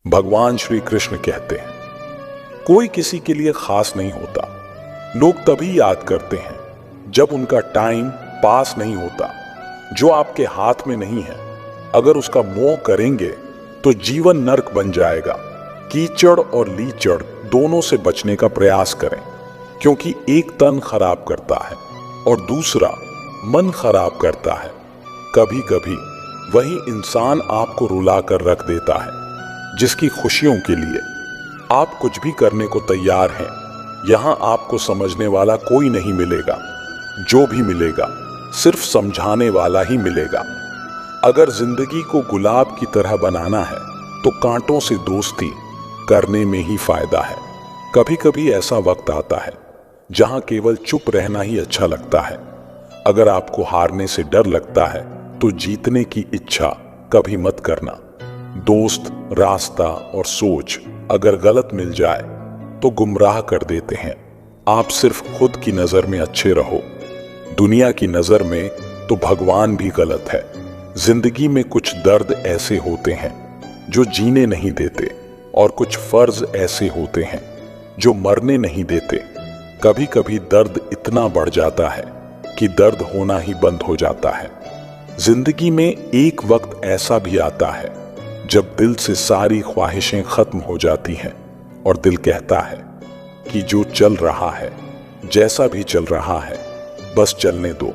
भगवान श्री कृष्ण कहते हैं, कोई किसी के लिए खास नहीं होता। लोग तभी याद करते हैं जब उनका टाइम पास नहीं होता। जो आपके हाथ में नहीं है, अगर उसका मोह करेंगे तो जीवन नर्क बन जाएगा। कीचड़ और लीचड़ दोनों से बचने का प्रयास करें, क्योंकि एक तन खराब करता है और दूसरा मन खराब करता है। कभी कभी वही इंसान आपको रुला कर रख देता है, जिसकी खुशियों के लिए आप कुछ भी करने को तैयार हैं। यहां आपको समझने वाला कोई नहीं मिलेगा। जो भी मिलेगा सिर्फ समझाने वाला ही मिलेगा। अगर जिंदगी को गुलाब की तरह बनाना है तो कांटों से दोस्ती करने में ही फायदा है। कभी कभी ऐसा वक्त आता है जहां केवल चुप रहना ही अच्छा लगता है। अगर आपको हारने से डर लगता है तो जीतने की इच्छा कभी मत करना। दोस्त, रास्ता और सोच अगर गलत मिल जाए तो गुमराह कर देते हैं। आप सिर्फ खुद की नजर में अच्छे रहो। दुनिया की नजर में तो भगवान भी गलत है। जिंदगी में कुछ दर्द ऐसे होते हैं जो जीने नहीं देते, और कुछ फर्ज ऐसे होते हैं जो मरने नहीं देते। कभी कभी दर्द इतना बढ़ जाता है कि दर्द होना ही बंद हो जाता है। जिंदगी में एक वक्त ऐसा भी आता है जब दिल से सारी ख्वाहिशें खत्म हो जाती हैं और दिल कहता है कि जो चल रहा है, जैसा भी चल रहा है, बस चलने दो।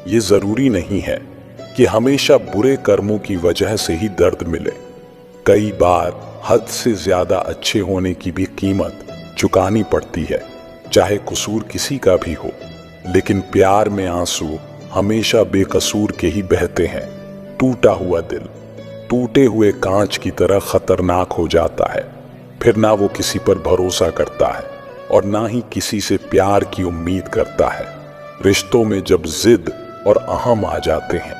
ये जरूरी नहीं है कि हमेशा बुरे कर्मों की वजह से ही दर्द मिले। कई बार हद से ज्यादा अच्छे होने की भी कीमत चुकानी पड़ती है, चाहे कसूर किसी का भी हो। लेकिन प्यार में आंसू हमेशा बेकसूर के ही बहते हैं। टूटा हुआ दिल टूटे हुए कांच की तरह खतरनाक हो जाता है। फिर ना वो किसी पर भरोसा करता है और ना ही किसी से प्यार की उम्मीद करता है। रिश्तों में जब जिद और अहम आ जाते हैं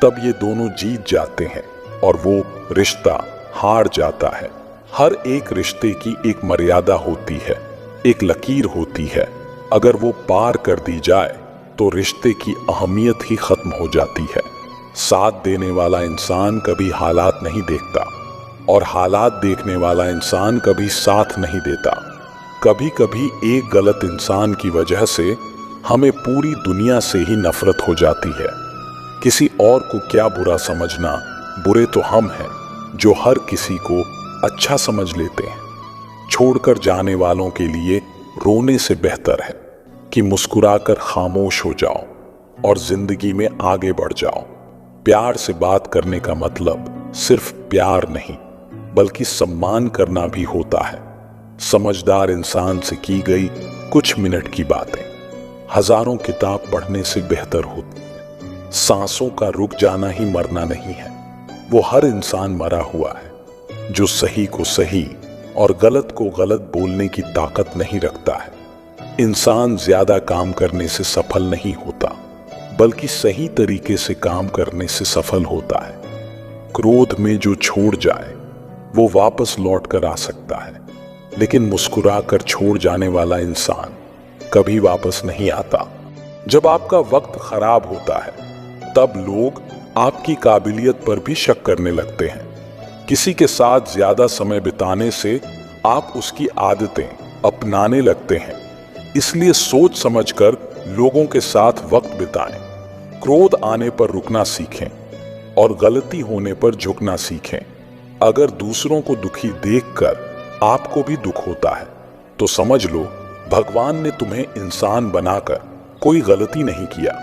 तब ये दोनों जीत जाते हैं और वो रिश्ता हार जाता है। हर एक रिश्ते की एक मर्यादा होती है, एक लकीर होती है। अगर वो पार कर दी जाए तो रिश्ते की अहमियत ही खत्म हो जाती है। साथ देने वाला इंसान कभी हालात नहीं देखता, और हालात देखने वाला इंसान कभी साथ नहीं देता। कभी कभी एक गलत इंसान की वजह से हमें पूरी दुनिया से ही नफरत हो जाती है। किसी और को क्या बुरा समझना, बुरे तो हम हैं जो हर किसी को अच्छा समझ लेते हैं। छोड़कर जाने वालों के लिए रोने से बेहतर है कि मुस्कुराकर खामोश हो जाओ और जिंदगी में आगे बढ़ जाओ। प्यार से बात करने का मतलब सिर्फ प्यार नहीं, बल्कि सम्मान करना भी होता है। समझदार इंसान से की गई कुछ मिनट की बातें हजारों किताब पढ़ने से बेहतर होती है। सांसों का रुक जाना ही मरना नहीं है। वो हर इंसान मरा हुआ है जो सही को सही और गलत को गलत बोलने की ताकत नहीं रखता है। इंसान ज्यादा काम करने से सफल नहीं होता, बल्कि सही तरीके से काम करने से सफल होता है। क्रोध में जो छोड़ जाए वो वापस लौट कर आ सकता है, लेकिन मुस्कुराकर छोड़ जाने वाला इंसान कभी वापस नहीं आता। जब आपका वक्त खराब होता है तब लोग आपकी काबिलियत पर भी शक करने लगते हैं। किसी के साथ ज्यादा समय बिताने से आप उसकी आदतें अपनाने लगते हैं। इसलिए सोच समझकर लोगों के साथ वक्त बिताएं। क्रोध आने पर रुकना सीखें और गलती होने पर झुकना सीखें। अगर दूसरों को दुखी देखकर आपको भी दुख होता है तो समझ लो भगवान ने तुम्हें इंसान बनाकर कोई गलती नहीं किया।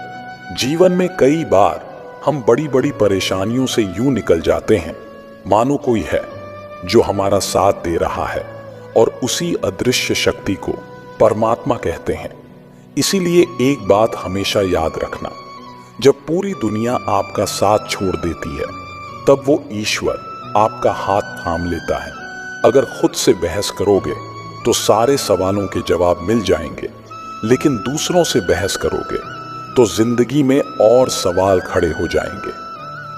जीवन में कई बार हम बड़ी बड़ी परेशानियों से यूं निकल जाते हैं मानो कोई है जो हमारा साथ दे रहा है, और उसी अदृश्य शक्ति को परमात्मा कहते हैं। इसीलिए एक बात हमेशा याद रखना, जब पूरी दुनिया आपका साथ छोड़ देती है तब वो ईश्वर आपका हाथ थाम लेता है। अगर खुद से बहस करोगे तो सारे सवालों के जवाब मिल जाएंगे, लेकिन दूसरों से बहस करोगे तो जिंदगी में और सवाल खड़े हो जाएंगे।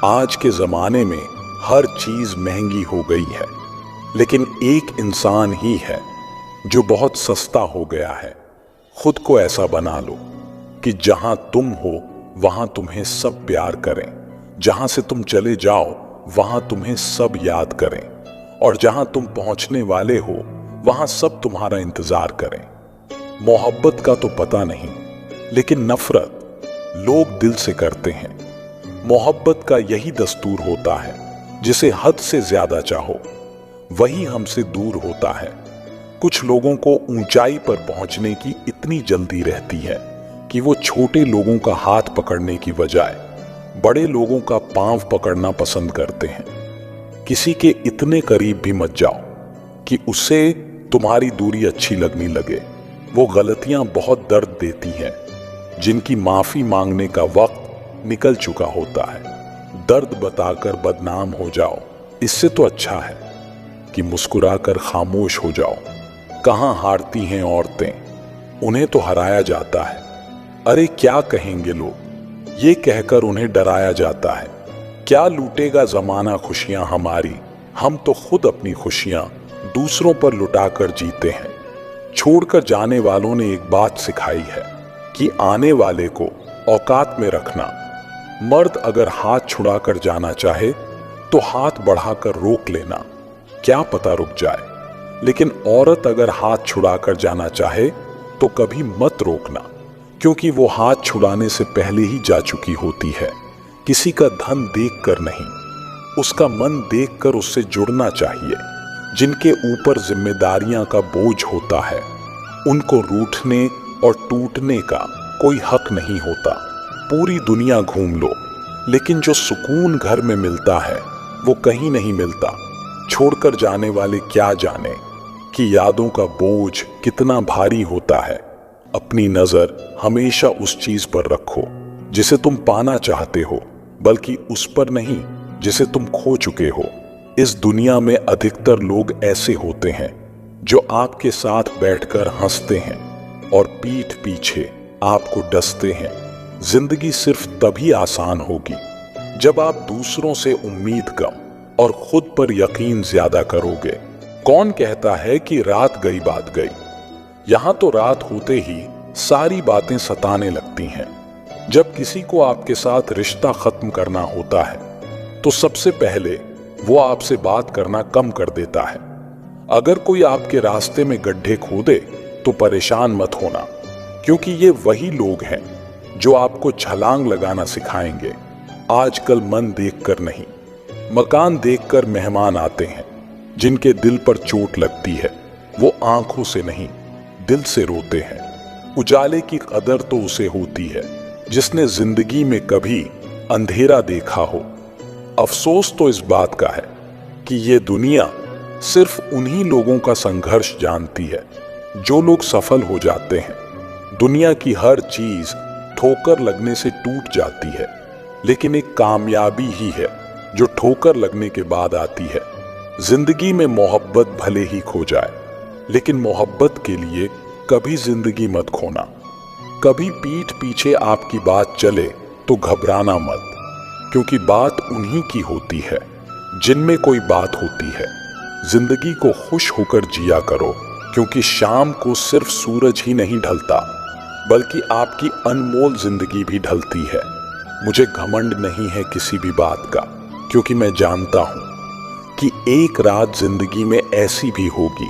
आज के जमाने में हर चीज महंगी हो गई है, लेकिन एक इंसान ही है जो बहुत सस्ता हो गया है। खुद को ऐसा बना लो कि जहां तुम हो वहां तुम्हें सब प्यार करें, जहां से तुम चले जाओ वहां तुम्हें सब याद करें, और जहां तुम पहुंचने वाले हो वहां सब तुम्हारा इंतजार करें। मोहब्बत का तो पता नहीं, लेकिन नफरत लोग दिल से करते हैं। मोहब्बत का यही दस्तूर होता है, जिसे हद से ज्यादा चाहो वही हमसे दूर होता है। कुछ लोगों को ऊंचाई पर पहुंचने की इतनी जल्दी रहती है कि वो छोटे लोगों का हाथ पकड़ने की बजाय बड़े लोगों का पांव पकड़ना पसंद करते हैं। किसी के इतने करीब भी मत जाओ कि उससे तुम्हारी दूरी अच्छी लगने लगे। वो गलतियां बहुत दर्द देती हैं, जिनकी माफी मांगने का वक्त निकल चुका होता है। दर्द बताकर बदनाम हो जाओ, इससे तो अच्छा है कि मुस्कुराकर खामोश हो जाओ। कहां हारती हैं औरतें, उन्हें तो हराया जाता है। अरे क्या कहेंगे लोग, ये कहकर उन्हें डराया जाता है। क्या लूटेगा जमाना खुशियां हमारी, हम तो खुद अपनी खुशियां दूसरों पर लुटाकर जीते हैं। छोड़कर जाने वालों ने एक बात सिखाई है कि आने वाले को औकात में रखना। मर्द अगर हाथ छुड़ाकर जाना चाहे तो हाथ बढ़ाकर रोक लेना, क्या पता रुक जाए। लेकिन औरत अगर हाथ छुड़ाकर जाना चाहे तो कभी मत रोकना, क्योंकि वो हाथ छुड़ाने से पहले ही जा चुकी होती है। किसी का धन देखकर नहीं, उसका मन देखकर उससे जुड़ना चाहिए। जिनके ऊपर जिम्मेदारियां का बोझ होता है, उनको रूठने और टूटने का कोई हक नहीं होता। पूरी दुनिया घूम लो, लेकिन जो सुकून घर में मिलता है वो कहीं नहीं मिलता। छोड़कर जाने वाले क्या जाने कि यादों का बोझ कितना भारी होता है। अपनी नजर हमेशा उस चीज पर रखो जिसे तुम पाना चाहते हो, बल्कि उस पर नहीं जिसे तुम खो चुके हो। इस दुनिया में अधिकतर लोग ऐसे होते हैं जो आपके साथ बैठकर हंसते हैं और पीठ पीछे आपको डसते हैं। जिंदगी सिर्फ तभी आसान होगी जब आप दूसरों से उम्मीद कम और खुद पर यकीन ज्यादा करोगे। कौन कहता है कि रात गई बात गई? यहां तो रात होते ही सारी बातें सताने लगती हैं। जब किसी को आपके साथ रिश्ता खत्म करना होता है तो सबसे पहले वो आपसे बात करना कम कर देता है। अगर कोई आपके रास्ते में गड्ढे खोदे तो परेशान मत होना, क्योंकि ये वही लोग हैं जो आपको छलांग लगाना सिखाएंगे। आजकल मन देखकर नहीं, मकान देखकर मेहमान आते हैं। जिनके दिल पर चोट लगती है वो आंखों से नहीं दिल से रोते हैं। उजाले की कदर तो उसे होती है जिसने जिंदगी में कभी अंधेरा देखा हो। अफसोस तो इस बात का है कि ये दुनिया सिर्फ उन्हीं लोगों का संघर्ष जानती है जो लोग सफल हो जाते हैं। दुनिया की हर चीज ठोकर लगने से टूट जाती है, लेकिन एक कामयाबी ही है जो ठोकर लगने के बाद आती है। जिंदगी में मोहब्बत भले ही खो जाए, लेकिन मोहब्बत के लिए कभी जिंदगी मत खोना। कभी पीठ पीछे आपकी बात चले तो घबराना मत, क्योंकि बात उन्हीं की होती है जिनमें कोई बात होती है। जिंदगी को खुश होकर जिया करो, क्योंकि शाम को सिर्फ सूरज ही नहीं ढलता, बल्कि आपकी अनमोल जिंदगी भी ढलती है। मुझे घमंड नहीं है किसी भी बात का, क्योंकि मैं जानता हूं कि एक रात जिंदगी में ऐसी भी होगी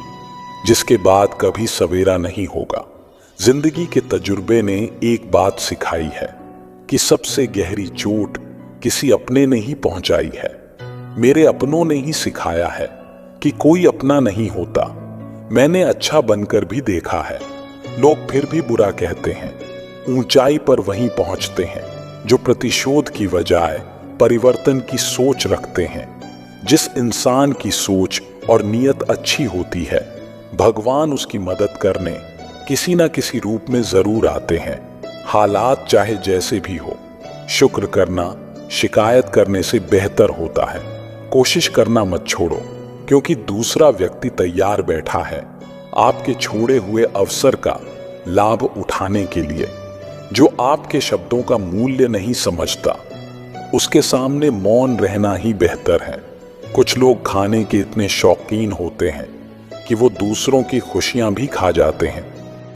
जिसके बाद कभी सवेरा नहीं होगा। जिंदगी के तजुर्बे ने एक बात सिखाई है कि सबसे गहरी चोट किसी अपने ने ही पहुंचाई है। मेरे अपनों ने ही सिखाया है कि कोई अपना नहीं होता। मैंने अच्छा बनकर भी देखा है, लोग फिर भी बुरा कहते हैं। ऊंचाई पर वहीं पहुंचते हैं जो प्रतिशोध की बजाय परिवर्तन की सोच रखते हैं। जिस इंसान की सोच और नीयत अच्छी होती है, भगवान उसकी मदद करने किसी ना किसी रूप में जरूर आते हैं। हालात चाहे जैसे भी हो, शुक्र करना शिकायत करने से बेहतर होता है। कोशिश करना मत छोड़ो, क्योंकि दूसरा व्यक्ति तैयार बैठा है आपके छोड़े हुए अवसर का लाभ उठाने के लिए। जो आपके शब्दों का मूल्य नहीं समझता, उसके सामने मौन रहना ही बेहतर है। कुछ लोग खाने के इतने शौकीन होते हैं कि वो दूसरों की खुशियां भी खा जाते हैं।